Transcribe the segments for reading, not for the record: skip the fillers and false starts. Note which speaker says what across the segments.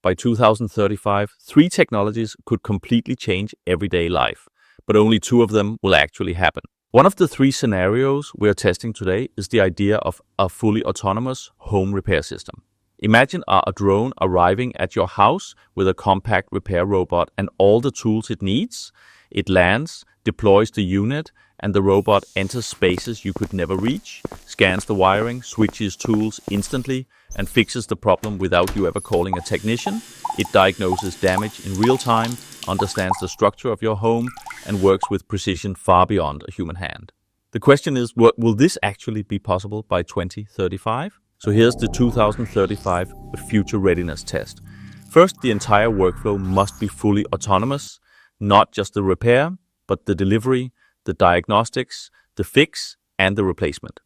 Speaker 1: By 2035, 3 technologies could completely change everyday life, but only 2 of them will actually happen. One of the 3 scenarios we are testing today is the idea of a fully autonomous home repair system. Imagine a drone arriving at your house with a compact repair robot and all the tools it needs. It lands, deploys the unit, and the robot enters spaces you could never reach, scans the wiring, switches tools instantly, and fixes the problem without you ever calling a technician. It diagnoses damage in real time, understands the structure of your home, and works with precision far beyond a human hand. The question is, will this actually be possible by 2035? So here's the 2035 future readiness test. First, the entire workflow must be fully autonomous, not just the repair, but the delivery, the diagnostics, the fix, and the replacement.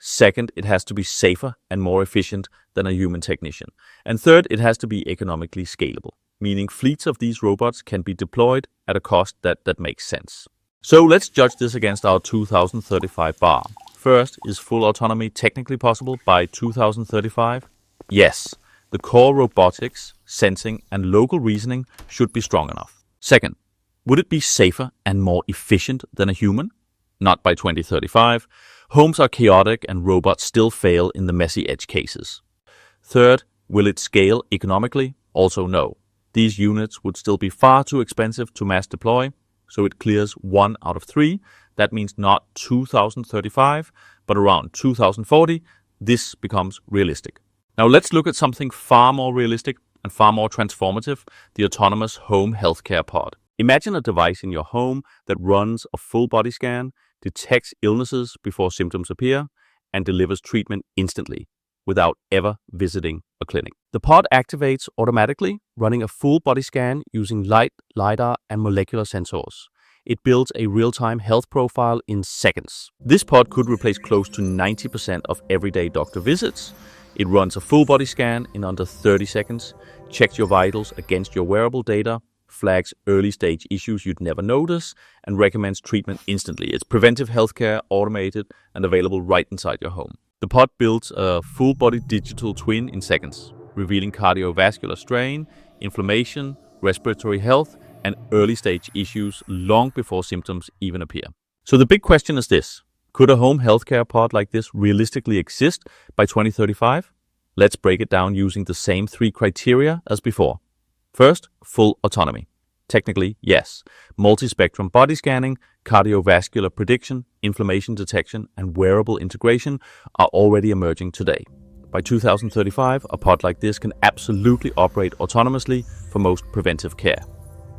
Speaker 1: Second, it has to be safer and more efficient than a human technician. And third, it has to be economically scalable, meaning fleets of these robots can be deployed at a cost that makes sense. So let's judge this against our 2035 bar. First, is full autonomy technically possible by 2035? Yes, the core robotics, sensing, and local reasoning should be strong enough. Second, would it be safer and more efficient than a human? Not by 2035. Homes are chaotic and robots still fail in the messy edge cases. Third, will it scale economically? Also no. These units would still be far too expensive to mass deploy, so it clears 1 out of 3. That means not 2035, but around 2040, this becomes realistic. Now let's look at something far more realistic and far more transformative, the autonomous home healthcare pod. Imagine a device in your home that runs a full body scan, detects illnesses before symptoms appear, and delivers treatment instantly without ever visiting a clinic. The pod activates automatically, running a full body scan using light, LiDAR, and molecular sensors. It builds a real-time health profile in seconds. This pod could replace close to 90% of everyday doctor visits. It runs a full body scan in under 30 seconds, checks your vitals against your wearable data, flags early-stage issues you'd never notice, and recommends treatment instantly. It's preventive healthcare, automated, and available right inside your home. The pod builds a full-body digital twin in seconds, revealing cardiovascular strain, inflammation, respiratory health, and early-stage issues long before symptoms even appear. So the big question is this: could a home healthcare pod like this realistically exist by 2035? Let's break it down using the same 3 criteria as before. First, full autonomy. Technically, yes. Multi-spectrum body scanning, cardiovascular prediction, inflammation detection, and wearable integration are already emerging today. By 2035, a pod like this can absolutely operate autonomously for most preventive care.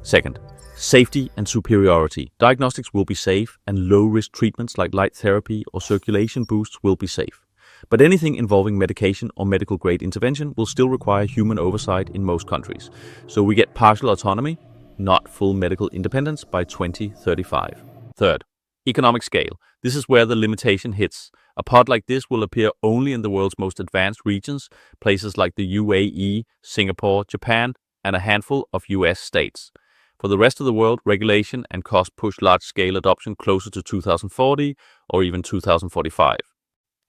Speaker 1: Second, safety and superiority. Diagnostics will be safe, and low-risk treatments like light therapy or circulation boosts will be safe. But anything involving medication or medical-grade intervention will still require human oversight in most countries. So we get partial autonomy, not full medical independence by 2035. Third, economic scale. This is where the limitation hits. A pod like this will appear only in the world's most advanced regions, places like the UAE, Singapore, Japan, and a handful of US states. For the rest of the world, regulation and cost push large-scale adoption closer to 2040 or even 2045.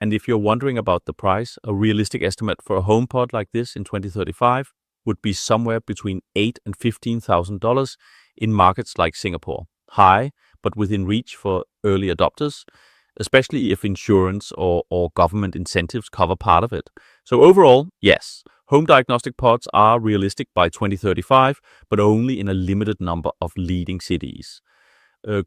Speaker 1: And if you're wondering about the price, a realistic estimate for a home pod like this in 2035 would be somewhere between $8,000 and $15,000 in markets like Singapore. High, but within reach for early adopters, especially if insurance or government incentives cover part of it. So overall, yes, home diagnostic pods are realistic by 2035, but only in a limited number of leading cities.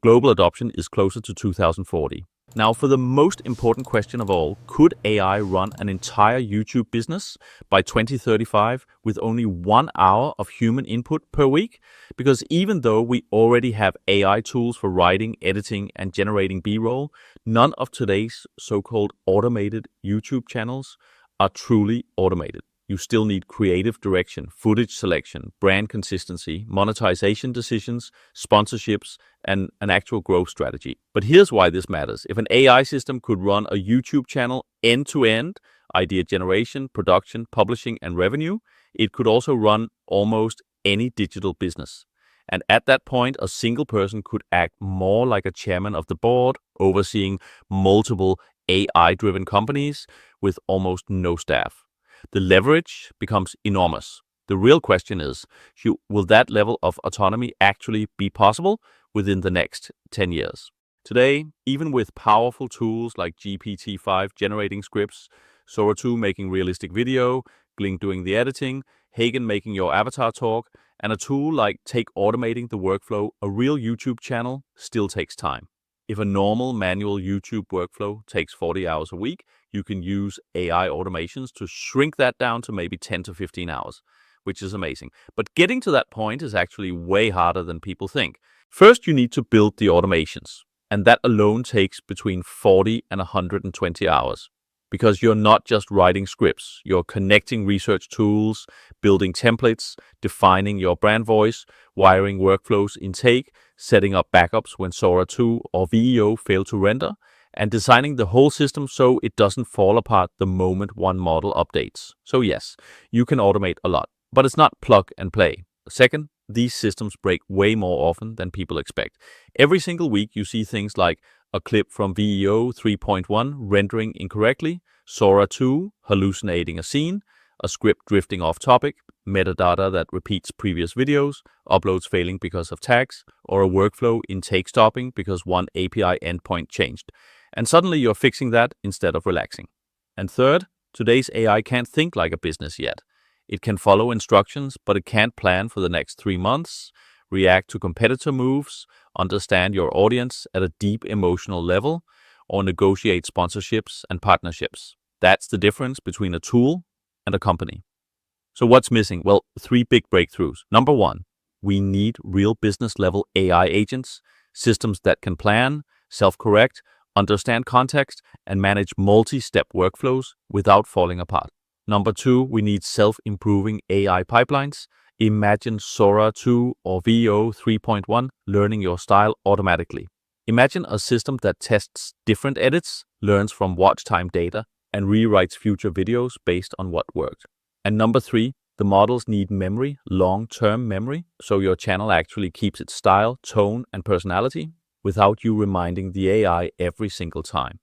Speaker 1: Global adoption is closer to 2040. Now, for the most important question of all, could AI run an entire YouTube business by 2035 with only 1 hour of human input per week? Because even though we already have AI tools for writing, editing, and generating B-roll, none of today's so-called automated YouTube channels are truly automated. You still need creative direction, footage selection, brand consistency, monetization decisions, sponsorships, and an actual growth strategy. But here's why this matters. If an AI system could run a YouTube channel end-to-end, idea generation, production, publishing, and revenue, it could also run almost any digital business. And at that point, a single person could act more like a chairman of the board, overseeing multiple AI-driven companies with almost no staff. The leverage becomes enormous. The real question is, will that level of autonomy actually be possible within the next 10 years? Today, even with powerful tools like GPT-5 generating scripts, Sora 2 making realistic video, Blink doing the editing, Hagen making your avatar talk, and a tool like Take automating the workflow, a real YouTube channel still takes time. If a normal manual YouTube workflow takes 40 hours a week, you can use AI automations to shrink that down to maybe 10 to 15 hours, which is amazing. But getting to that point is actually way harder than people think. First, you need to build the automations, and that alone takes between 40 and 120 hours. Because you're not just writing scripts, you're connecting research tools, building templates, defining your brand voice, wiring workflows in Take, setting up backups when Sora 2 or VEO fail to render, and designing the whole system so it doesn't fall apart the moment one model updates. So yes, you can automate a lot, but it's not plug and play. Second, these systems break way more often than people expect. Every single week you see things like a clip from VEO 3.1 rendering incorrectly, Sora 2 hallucinating a scene, a script drifting off topic, metadata that repeats previous videos, uploads failing because of tags, or a workflow in Take stopping because one API endpoint changed. And suddenly you're fixing that instead of relaxing. And third, today's AI can't think like a business yet. It can follow instructions, but it can't plan for the next 3 months, react to competitor moves, understand your audience at a deep emotional level, or negotiate sponsorships and partnerships. That's the difference between a tool and a company. So what's missing? Well, 3 big breakthroughs. Number 1, we need real business-level AI agents, systems that can plan, self-correct, understand context, and manage multi-step workflows without falling apart. Number 2, we need self-improving AI pipelines. Imagine Sora 2 or VEO 3.1 learning your style automatically. Imagine a system that tests different edits, learns from watch time data, and rewrites future videos based on what worked. And number 3, the models need memory, long-term memory, so your channel actually keeps its style, tone, and personality without you reminding the AI every single time.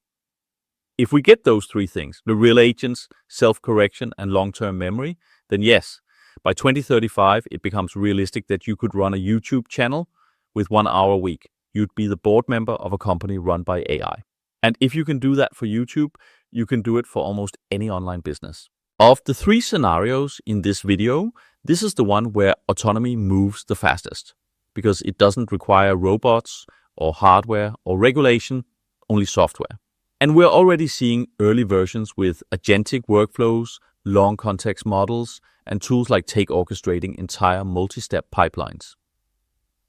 Speaker 1: If we get those 3 things, the real agents, self-correction, and long-term memory, then yes, by 2035, it becomes realistic that you could run a YouTube channel with 1 hour a week. You'd be the board member of a company run by AI. And if you can do that for YouTube, you can do it for almost any online business. Of the 3 scenarios in this video, this is the one where autonomy moves the fastest, because it doesn't require robots or hardware or regulation, only software. And we're already seeing early versions with agentic workflows, long context models, and tools like Take orchestrating entire multi-step pipelines.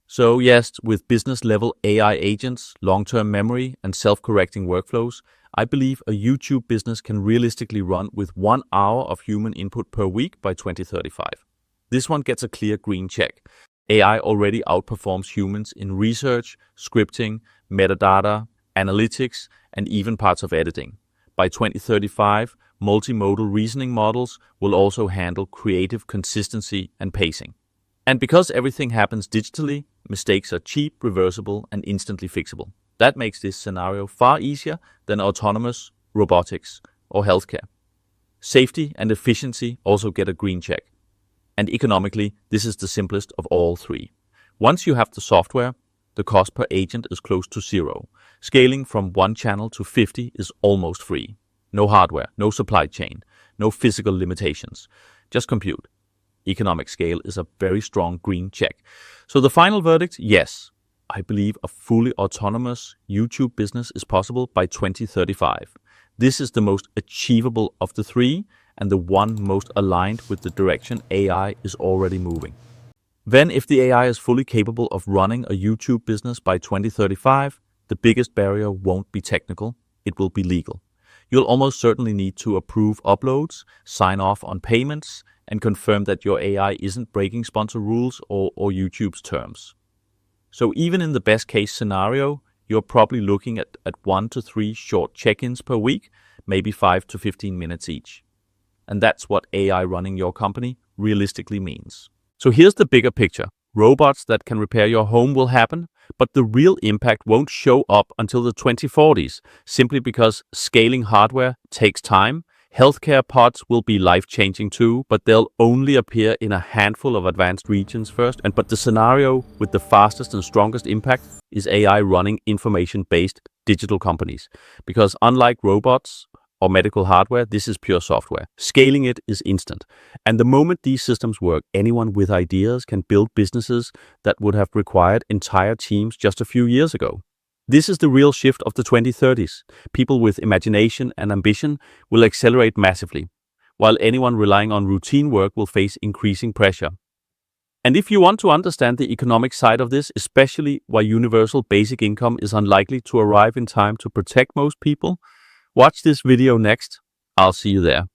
Speaker 1: So yes, with business-level AI agents, long-term memory, and self-correcting workflows, I believe a YouTube business can realistically run with 1 hour of human input per week by 2035. This one gets a clear green check. AI already outperforms humans in research, scripting, metadata, analytics, and even parts of editing. By 2035, multimodal reasoning models will also handle creative consistency and pacing. And because everything happens digitally, mistakes are cheap, reversible, and instantly fixable. That makes this scenario far easier than autonomous robotics or healthcare. Safety and efficiency also get a green check. And economically, this is the simplest of all 3. Once you have the software, the cost per agent is close to 0. Scaling from 1 channel to 50 is almost free. No hardware, no supply chain, no physical limitations. Just compute. Economic scale is a very strong green check. So the final verdict, yes, I believe a fully autonomous YouTube business is possible by 2035. This is the most achievable of the 3 and the one most aligned with the direction AI is already moving. Then if the AI is fully capable of running a YouTube business by 2035, the biggest barrier won't be technical, it will be legal. You'll almost certainly need to approve uploads, sign off on payments, and confirm that your AI isn't breaking sponsor rules or YouTube's terms. So even in the best case scenario, you're probably looking at 1 to 3 short check-ins per week, maybe 5 to 15 minutes each. And that's what AI running your company realistically means. So here's the bigger picture. Robots that can repair your home will happen, but the real impact won't show up until the 2040s, simply because scaling hardware takes time, Healthcare pods will be life-changing too, but they'll only appear in a handful of advanced regions first. But the scenario with the fastest and strongest impact is AI running information-based digital companies. Because unlike robots or medical hardware, this is pure software. Scaling it is instant. And the moment these systems work, anyone with ideas can build businesses that would have required entire teams just a few years ago. This is the real shift of the 2030s. People with imagination and ambition will accelerate massively, while anyone relying on routine work will face increasing pressure. And if you want to understand the economic side of this, especially why universal basic income is unlikely to arrive in time to protect most people, watch this video next. I'll see you there.